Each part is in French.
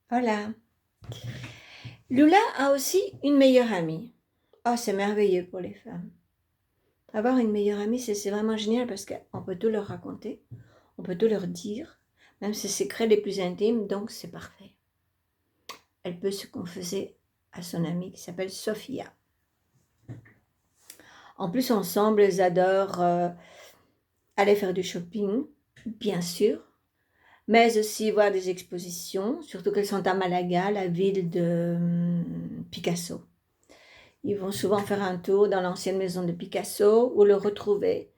Voilà. Lula a aussi une meilleure amie. Oh, c'est merveilleux pour les femmes. Avoir une meilleure amie, c'est vraiment génial parce qu'on peut tout leur raconter, on peut tout leur dire, même ses secrets les plus intimes, donc c'est parfait. Elle peut se confesser à son amie qui s'appelle Sophia. En plus, ensemble, elles adorent aller faire du shopping, bien sûr, mais aussi voir des expositions, surtout qu'elles sont à Malaga, la ville de Picasso. Ils vont souvent faire un tour dans l'ancienne maison de Picasso ou le retrouver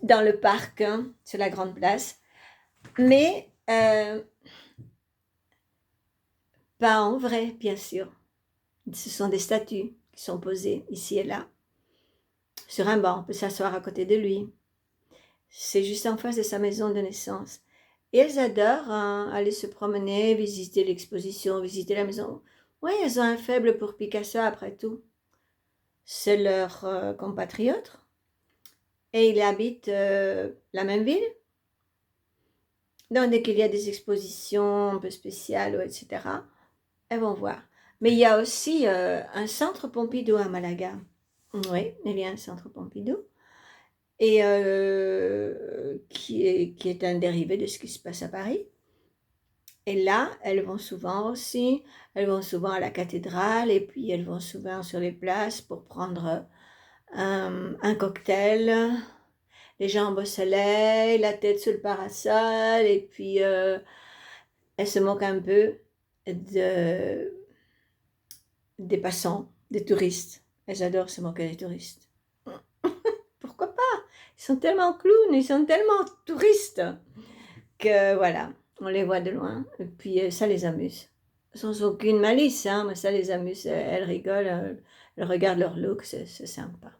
dans le parc, hein, sur la grande place. Mais pas en vrai, bien sûr. Ce sont des statues qui sont posées ici et là. Sur un banc, on peut s'asseoir à côté de lui. C'est juste en face de sa maison de naissance. Et elles adorent aller se promener, visiter l'exposition, visiter la maison. Oui, elles ont un faible pour Picasso après tout. C'est leur compatriote. Et il habite la même ville. Donc, dès qu'il y a des expositions un peu spéciales, etc., elles vont voir. Mais il y a aussi un centre Pompidou à Malaga. Oui, il y a un centre Pompidou. Et qui est un dérivé de ce qui se passe à Paris. Et là, elles vont souvent aussi, elles vont souvent à la cathédrale et puis elles vont souvent sur les places pour prendre un cocktail, les jambes au soleil, la tête sous le parasol et puis elles se moquent un peu de, des passants, des touristes. Elles adorent se moquer des touristes. Pourquoi pas? Ils sont tellement clowns, ils sont tellement touristes que voilà, on les voit de loin et puis ça les amuse. Sans aucune malice, hein, mais ça les amuse. Elles rigolent, elles regardent leur look, c'est sympa.